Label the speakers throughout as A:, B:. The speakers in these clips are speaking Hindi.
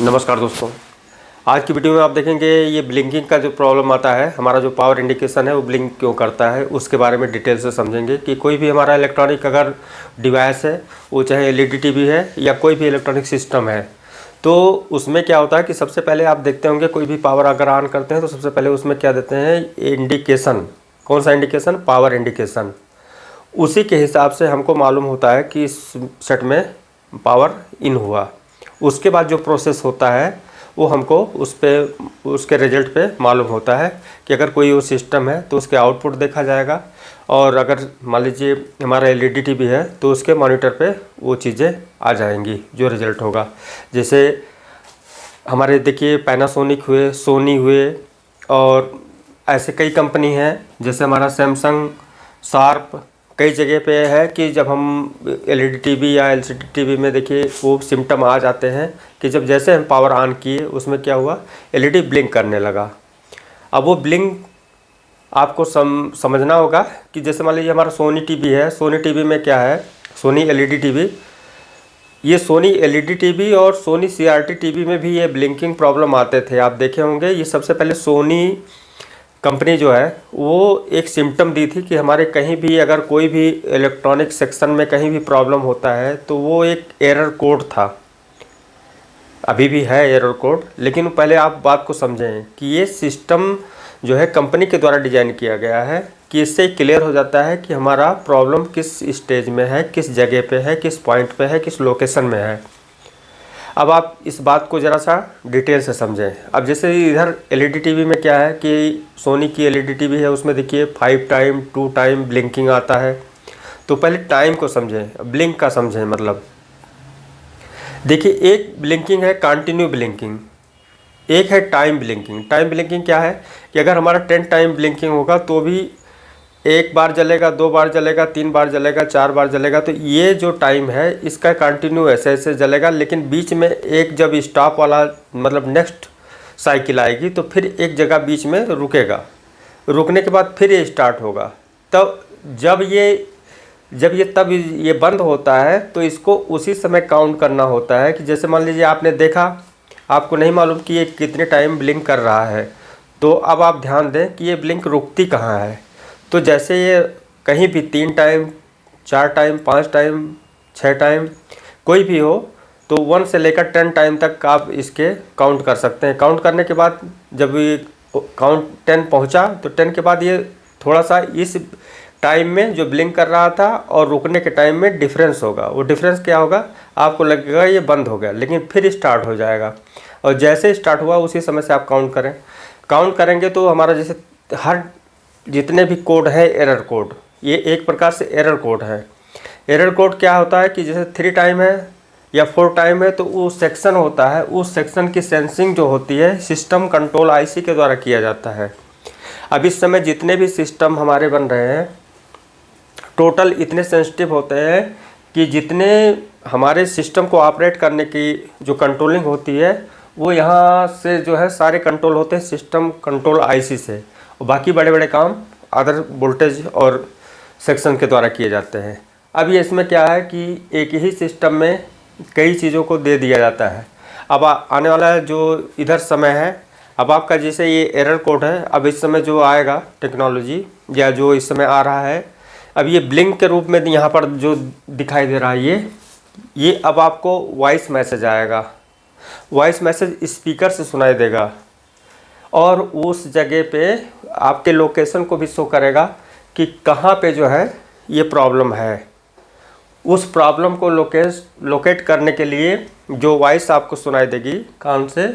A: नमस्कार दोस्तों, आज की वीडियो में आप देखेंगे ये ब्लिंकिंग का जो प्रॉब्लम आता है, हमारा जो पावर इंडिकेशन है वो ब्लिंक क्यों करता है उसके बारे में डिटेल से समझेंगे कि कोई भी हमारा इलेक्ट्रॉनिक अगर डिवाइस है, वो चाहे एलईडी टीवी है या कोई भी इलेक्ट्रॉनिक सिस्टम है, तो उसमें क्या होता है कि सबसे पहले आप देखते होंगे कोई भी पावर अगर ऑन करते हैं तो सबसे पहले उसमें क्या देते हैं, इंडिकेशन। कौन सा इंडिकेशन? Power indication. उसी के हिसाब से हमको मालूम होता है कि इस सेट में पावर इन हुआ। उसके बाद जो प्रोसेस होता है वो हमको उसके रिजल्ट पे मालूम होता है कि अगर कोई वो सिस्टम है तो उसके आउटपुट देखा जाएगा, और अगर मान लीजिए हमारा एलईडी टीवी है तो उसके मॉनिटर पे वो चीज़ें आ जाएंगी जो रिज़ल्ट होगा। जैसे हमारे देखिए पैनासोनिक हुए, सोनी हुए, और ऐसे कई कंपनी हैं, जैसे हमारा सैमसंग, शार्प, कई जगह पे है कि जब हम एलईडी टीवी या एलसीडी टीवी में देखिए वो सिम्टम आ जाते हैं कि जब जैसे हम पावर ऑन किए उसमें क्या हुआ, एलईडी ब्लिंक करने लगा। अब वो ब्लिंक आपको समझना होगा कि जैसे मान लीजिए हमारा सोनी टीवी है, सोनी टीवी में क्या है, सोनी एलईडी टीवी, ये सोनी एलईडी टीवी और सोनी सीआरटी टीवी में भी ये ब्लिंकिंग प्रॉब्लम आते थे। आप देखे होंगे, ये सबसे पहले सोनी कंपनी जो है वो एक सिम्टम दी थी कि हमारे कहीं भी अगर कोई भी इलेक्ट्रॉनिक सेक्शन में कहीं भी प्रॉब्लम होता है तो वो एक एरर कोड था। अभी भी है एरर कोड, लेकिन पहले आप बात को समझें कि ये सिस्टम जो है कंपनी के द्वारा डिज़ाइन किया गया है कि इससे क्लियर हो जाता है कि हमारा प्रॉब्लम किस स्टेज में है, किस जगह पे है, किस पॉइंट पे है, किस लोकेशन में है। अब आप इस बात को ज़रा सा डिटेल से समझें। अब जैसे इधर एलईडी टीवी में क्या है कि सोनी की एलईडी टीवी है, उसमें देखिए 5 टाइम 2 टाइम ब्लिंकिंग आता है। तो पहले टाइम को समझें, ब्लिंक का समझें। मतलब देखिए, एक ब्लिंकिंग है कंटिन्यू ब्लिंकिंग, एक है टाइम ब्लिंकिंग। टाइम ब्लिंकिंग क्या है कि अगर हमारा 10 टाइम ब्लिंकिंग होगा तो भी 1 बार जलेगा, 2 बार जलेगा, 3 बार जलेगा, 4 बार जलेगा। तो ये जो टाइम है इसका कंटिन्यू ऐसे ऐसे जलेगा, लेकिन बीच में एक जब स्टॉप वाला मतलब नेक्स्ट साइकिल आएगी तो फिर एक जगह बीच में रुकेगा, रुकने के बाद फिर ये स्टार्ट होगा। तब जब ये बंद होता है तो इसको उसी समय काउंट करना होता है कि जैसे मान लीजिए आपने देखा, आपको नहीं मालूम कि ये कितने टाइम ब्लिंक कर रहा है, तो अब आप ध्यान दें कि ये ब्लिंक रुकती कहाँ है। तो जैसे ये कहीं भी 3 टाइम, 4 टाइम, 5 टाइम, 6 टाइम कोई भी हो, तो 1 से लेकर 10 टाइम तक आप इसके काउंट कर सकते हैं। काउंट करने के बाद जब ये काउंट 10 पहुंचा तो 10 के बाद ये थोड़ा सा इस टाइम में जो ब्लिंक कर रहा था और रुकने के टाइम में डिफरेंस होगा। वो डिफरेंस क्या होगा, आपको लगेगा ये बंद हो गया, लेकिन फिर स्टार्ट हो जाएगा। और जैसे स्टार्ट हुआ उसी समय से आप काउंट करेंगे तो हमारा जैसे हर जितने भी कोड है एरर कोड, ये एक प्रकार से एरर कोड है। एरर कोड क्या होता है कि जैसे 3 टाइम है या 4 टाइम है तो वो सेक्शन होता है, उस सेक्शन की सेंसिंग जो होती है सिस्टम कंट्रोल आईसी के द्वारा किया जाता है। अब इस समय जितने भी सिस्टम हमारे बन रहे हैं टोटल इतने सेंसिटिव होते हैं कि जितने हमारे सिस्टम को ऑपरेट करने की जो कंट्रोलिंग होती है वो यहाँ से जो है सारे कंट्रोल होते हैं सिस्टम कंट्रोल आईसी से, और बाकी बड़े बड़े काम अदर वोल्टेज और सेक्शन के द्वारा किए जाते हैं। अब ये इसमें क्या है कि एक ही सिस्टम में कई चीज़ों को दे दिया जाता है। अब आने वाला जो इधर समय है, अब आपका जैसे ये एरर कोड है, अब इस समय जो आएगा टेक्नोलॉजी या जो इस समय आ रहा है, अब ये ब्लिंक के रूप में यहाँ पर जो दिखाई दे रहा है ये अब आपको वॉइस मैसेज आएगा। वॉइस मैसेज स्पीकर से सुनाई देगा और उस जगह पे आपके लोकेशन को भी शो करेगा कि कहाँ पे जो है ये प्रॉब्लम है। उस प्रॉब्लम को लोकेट करने के लिए जो वॉइस आपको सुनाई देगी कान से,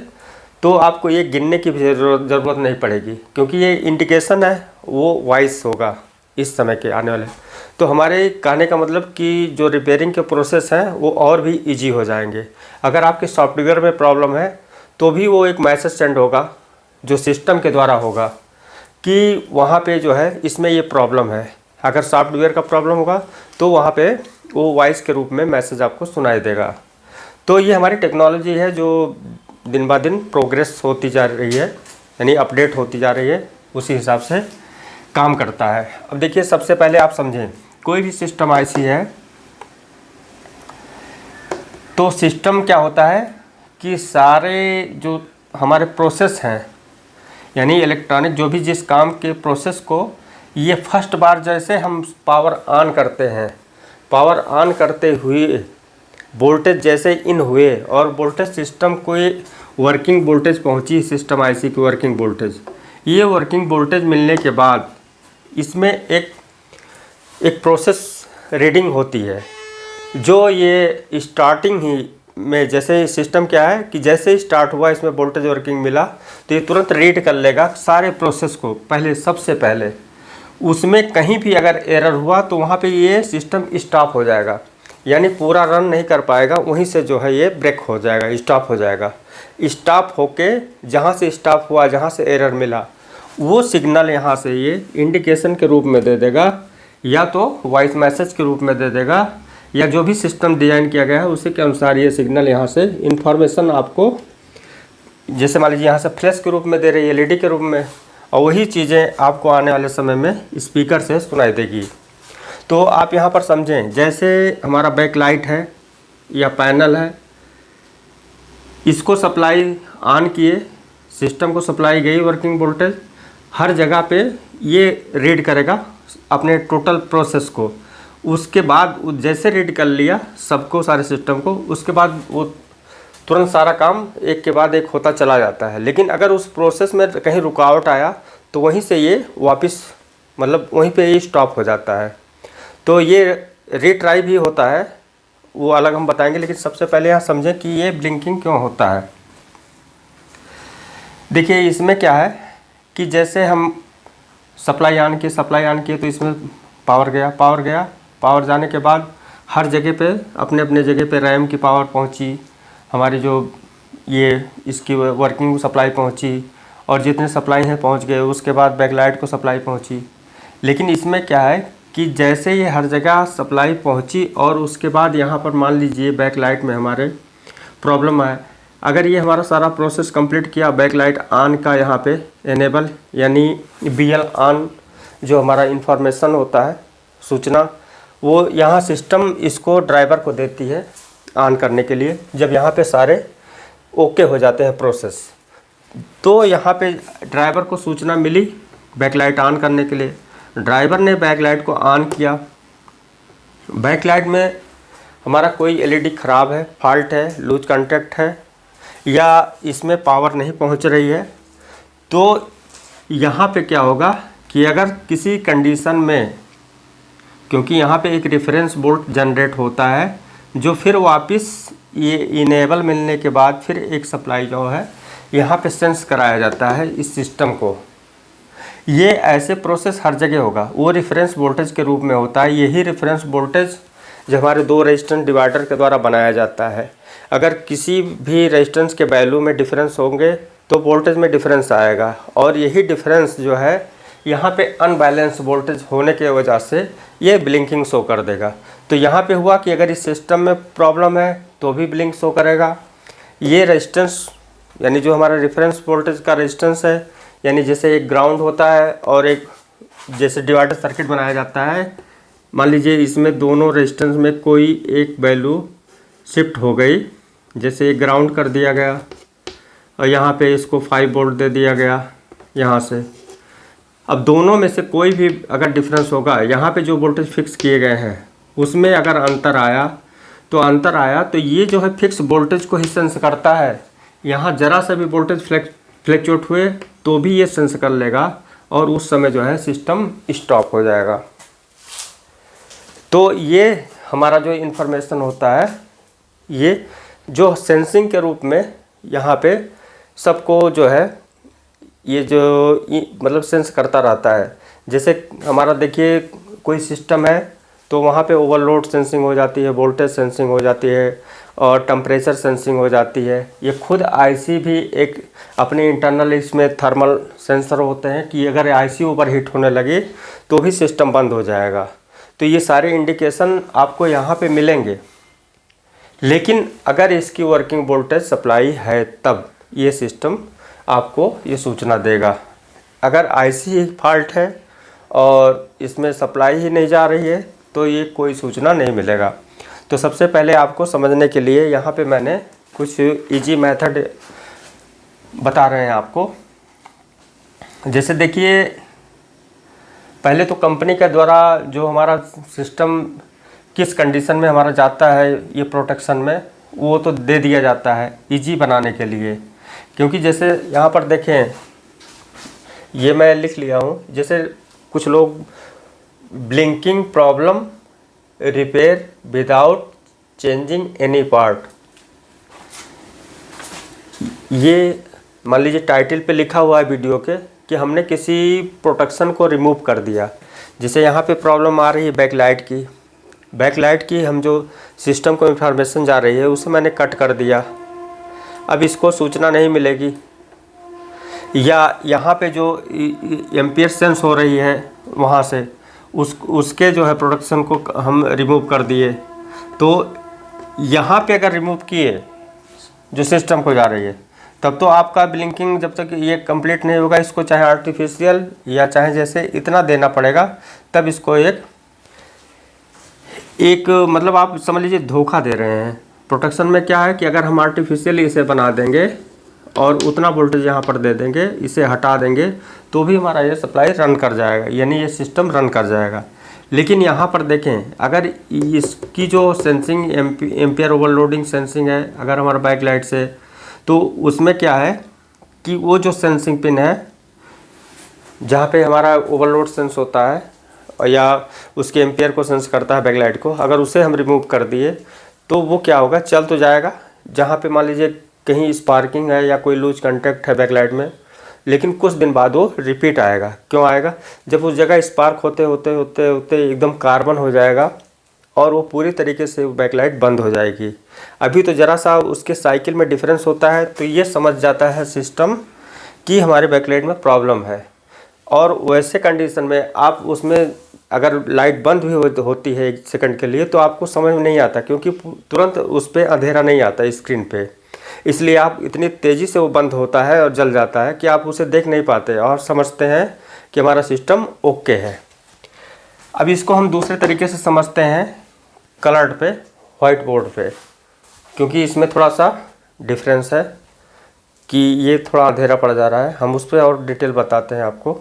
A: तो आपको ये गिनने की भी ज़रूरत नहीं पड़ेगी, क्योंकि ये इंडिकेशन है, वो वॉइस होगा इस समय के आने वाले। तो हमारे कहने का मतलब कि जो रिपेयरिंग के प्रोसेस हैं वो और भी इजी हो जाएंगे। अगर आपके सॉफ्टवेयर में प्रॉब्लम है तो भी वो एक मैसेज सेंड होगा जो सिस्टम के द्वारा होगा कि वहाँ पे जो है इसमें ये प्रॉब्लम है। अगर सॉफ्टवेयर का प्रॉब्लम होगा तो वहाँ पे वो वॉइस के रूप में मैसेज आपको सुनाई देगा। तो ये हमारी टेक्नोलॉजी है जो दिन ब दिन प्रोग्रेस होती जा रही है, यानी अपडेट होती जा रही है, उसी हिसाब से काम करता है। अब देखिए, सबसे पहले आप समझें, कोई भी सिस्टम आईसी है तो सिस्टम क्या होता है कि सारे जो हमारे प्रोसेस हैं, यानी इलेक्ट्रॉनिक जो भी जिस काम के प्रोसेस को ये फर्स्ट बार जैसे हम पावर ऑन करते हैं, पावर ऑन करते हुए वोल्टेज जैसे इन हुए और वोल्टेज सिस्टम को वर्किंग वोल्टेज पहुंची, सिस्टम आईसी की वर्किंग वोल्टेज, ये वर्किंग वोल्टेज मिलने के बाद इसमें एक प्रोसेस रीडिंग होती है, जो ये स्टार्टिंग ही में जैसे सिस्टम क्या है कि जैसे ही स्टार्ट हुआ इसमें वोल्टेज वर्किंग मिला तो ये तुरंत रीड कर लेगा सारे प्रोसेस को। पहले सबसे पहले उसमें कहीं भी अगर एरर हुआ तो वहाँ पे ये सिस्टम स्टॉप हो जाएगा, यानी पूरा रन नहीं कर पाएगा, वहीं से जो है ये ब्रेक हो जाएगा, स्टॉप हो जाएगा। स्टॉप होके जहाँ से स्टॉप हुआ, जहाँ से एरर मिला, वो सिग्नल यहाँ से ये इंडिकेशन के रूप में दे देगा, या तो वॉइस मैसेज के रूप में दे देगा, या जो भी सिस्टम डिज़ाइन किया गया है उसी के अनुसार ये सिग्नल यहाँ से इन्फॉर्मेशन आपको, जैसे मान लीजिए यहाँ से फ्लैश के रूप में दे रही है, एलईडी के रूप में, और वही चीज़ें आपको आने वाले समय में स्पीकर से सुनाई देगी। तो आप यहाँ पर समझें, जैसे हमारा बैक लाइट है या पैनल है, इसको सप्लाई ऑन किए, सिस्टम को सप्लाई गई वर्किंग वोल्टेज, हर जगह पे ये रीड करेगा अपने टोटल प्रोसेस को। उसके बाद जैसे रीड कर लिया सबको, सारे सिस्टम को, उसके बाद वो तुरंत सारा काम एक के बाद एक होता चला जाता है। लेकिन अगर उस प्रोसेस में कहीं रुकावट आया तो वहीं से ये वापस, मतलब वहीं पे ये स्टॉप हो जाता है। तो ये रीट्राई भी होता है, वो अलग हम बताएंगे, लेकिन सबसे पहले यहाँ समझें कि ये ब्लिंकिंग क्यों होता है। देखिए इसमें क्या है कि जैसे हम सप्लाई ऑन किए तो इसमें पावर गया, पावर जाने के बाद हर जगह पे अपने अपने जगह पे रैम की पावर पहुंची, हमारी जो ये इसकी वर्किंग सप्लाई पहुंची, और जितने सप्लाई हैं पहुंच गए। उसके बाद बैकलाइट को सप्लाई पहुंची। लेकिन इसमें क्या है कि जैसे ये हर जगह सप्लाई पहुंची और उसके बाद यहाँ पर मान लीजिए बैकलाइट में हमारे प्रॉब्लम आए, अगर ये हमारा सारा प्रोसेस कंप्लीट किया, बैकलाइट ऑन का यहाँ पे एनेबल, यानी BL ऑन जो हमारा इंफॉर्मेशन होता है, सूचना, वो यहाँ सिस्टम इसको ड्राइवर को देती है ऑन करने के लिए। जब यहाँ पे सारे ओके हो जाते हैं प्रोसेस, तो यहाँ पे ड्राइवर को सूचना मिली बैकलाइट ऑन करने के लिए। ड्राइवर ने बैकलाइट को ऑन किया, बैकलाइट में हमारा कोई एलईडी ख़राब है, फॉल्ट है, लूज कॉन्टैक्ट है, या इसमें पावर नहीं पहुँच रही है, तो यहाँ पे क्या होगा कि अगर किसी कंडीशन में, क्योंकि यहाँ पे एक रेफरेंस वोल्ट जनरेट होता है जो फिर वापस ये इनेबल मिलने के बाद फिर एक सप्लाई जो है यहाँ पे सेंस कराया जाता है इस सिस्टम को। ये ऐसे प्रोसेस हर जगह होगा, वो रेफरेंस वोल्टेज के रूप में होता है। यही रेफरेंस वोल्टेज जो हमारे दो रेजिस्टेंस डिवाइडर के द्वारा बनाया जाता है। अगर किसी भी रेजिस्टेंस के वैल्यू में डिफरेंस होंगे तो वोल्टेज में डिफरेंस आएगा, और यही डिफरेंस जो है यहाँ पे अनबैलेंस वोल्टेज होने की वजह से ये ब्लिंकिंग शो कर देगा। तो यहाँ पे हुआ कि अगर इस सिस्टम में प्रॉब्लम है तो भी ब्लिंक शो करेगा। ये रेजिस्टेंस, यानी जो हमारा रेफरेंस वोल्टेज का रेजिस्टेंस है, यानी जैसे एक ग्राउंड होता है और एक जैसे डिवाइडर सर्किट बनाया जाता है, मान लीजिए इसमें दोनों रेजिस्टेंस में कोई एक वैल्यू शिफ्ट हो गई, जैसे एक ग्राउंड कर दिया गया और यहाँ पे इसको 5 वोल्ट दे दिया गया यहाँ से। अब दोनों में से कोई भी अगर डिफरेंस होगा, यहाँ पे जो वोल्टेज फिक्स किए गए हैं उसमें अगर अंतर आया तो ये जो है फिक्स वोल्टेज को ही सेंस करता है। यहाँ ज़रा सा भी वोल्टेज फ्लैक्चुएट हुए तो भी ये सेंस कर लेगा और उस समय जो है सिस्टम स्टॉप हो जाएगा। तो ये हमारा जो इन्फॉर्मेशन होता है, ये जो सेंसिंग के रूप में यहाँ पे सबको जो है ये जो मतलब सेंस करता रहता है। जैसे हमारा देखिए कोई सिस्टम है तो वहाँ पे ओवरलोड सेंसिंग हो जाती है, वोल्टेज सेंसिंग हो जाती है और टेम्परेचर सेंसिंग हो जाती है। ये खुद आईसी भी एक अपने इंटरनल इसमें थर्मल सेंसर होते हैं कि अगर आईसी ओवर हीट होने लगे तो भी सिस्टम बंद हो जाएगा। तो ये सारे इंडिकेशन आपको यहाँ पे मिलेंगे। लेकिन अगर इसकी वर्किंग वोल्टेज सप्लाई है तब ये सिस्टम आपको ये सूचना देगा। अगर आईसी फॉल्ट है और इसमें सप्लाई ही नहीं जा रही है तो ये कोई सूचना नहीं मिलेगा। तो सबसे पहले आपको समझने के लिए यहाँ पे मैंने कुछ इजी मेथड बता रहे हैं आपको। जैसे देखिए, पहले तो कंपनी के द्वारा जो हमारा सिस्टम किस कंडीशन में हमारा जाता है ये प्रोटेक्शन में, वो तो दे दिया जाता है इजी बनाने के लिए। क्योंकि जैसे यहाँ पर देखें, ये मैं लिख लिया हूँ, जैसे कुछ लोग blinking problem repair without changing any part, ये मान लीजिए टाइटल पे लिखा हुआ है वीडियो के कि हमने किसी प्रोटेक्शन को रिमूव कर दिया। जैसे यहाँ पे प्रॉब्लम आ रही है बैकलाइट की हम जो सिस्टम को इंफॉर्मेशन जा रही है उसे मैंने कट कर दिया, अब इसको सूचना नहीं मिलेगी। या यहाँ पे जो एम्पियर सेंस हो रही है वहाँ से उसके जो है प्रोडक्शन को हम रिमूव कर दिए, तो यहाँ पे अगर रिमूव किए जो सिस्टम को जा रही है, तब तो आपका ब्लिंकिंग जब तक ये कंप्लीट नहीं होगा, इसको चाहे आर्टिफिशियल या चाहे जैसे इतना देना पड़ेगा, तब इसको एक मतलब आप समझ लीजिए धोखा दे रहे हैं। प्रोटेक्शन में क्या है कि अगर हम आर्टिफिशियली इसे बना देंगे और उतना वोल्टेज यहाँ पर दे देंगे, इसे हटा देंगे, तो भी हमारा ये सप्लाई रन कर जाएगा, यानी ये सिस्टम रन कर जाएगा। लेकिन यहाँ पर देखें, अगर इसकी जो सेंसिंग एम्पियर ओवरलोडिंग सेंसिंग है अगर हमारा बैकलाइट से, तो उसमें क्या है कि वो जो सेंसिंग पिन है जहाँ पे हमारा ओवरलोड सेंस होता है या उसके एम्पियर को सेंस करता है बैकलाइट को, अगर उसे हम रिमूव कर दिए तो वो क्या होगा, चल तो जाएगा। जहाँ पे मान लीजिए कहीं स्पार्किंग है या कोई लूज कंटेक्ट है बैकलाइट में, लेकिन कुछ दिन बाद वो रिपीट आएगा। क्यों आएगा? जब उस जगह स्पार्क होते होते होते होते एकदम कार्बन हो जाएगा और वो पूरी तरीके से बैकलाइट बंद हो जाएगी। अभी तो ज़रा सा उसके साइकिल में डिफरेंस होता है, तो ये समझ जाता है सिस्टम कि हमारे बैकलाइट में प्रॉब्लम है। और वैसे कंडीशन में आप उसमें अगर लाइट बंद भी होती है 1 सेकंड के लिए, तो आपको समझ में नहीं आता, क्योंकि तुरंत उस पर अंधेरा नहीं आता स्क्रीन पे, इसलिए आप इतनी तेज़ी से वो बंद होता है और जल जाता है कि आप उसे देख नहीं पाते और समझते हैं कि हमारा सिस्टम ओके है। अब इसको हम दूसरे तरीके से समझते हैं कलर्ड पे, वाइट बोर्ड पे, क्योंकि इसमें थोड़ा सा डिफरेंस है कि ये थोड़ा अंधेरा पड़ जा रहा है। हम उस पर और डिटेल बताते हैं आपको।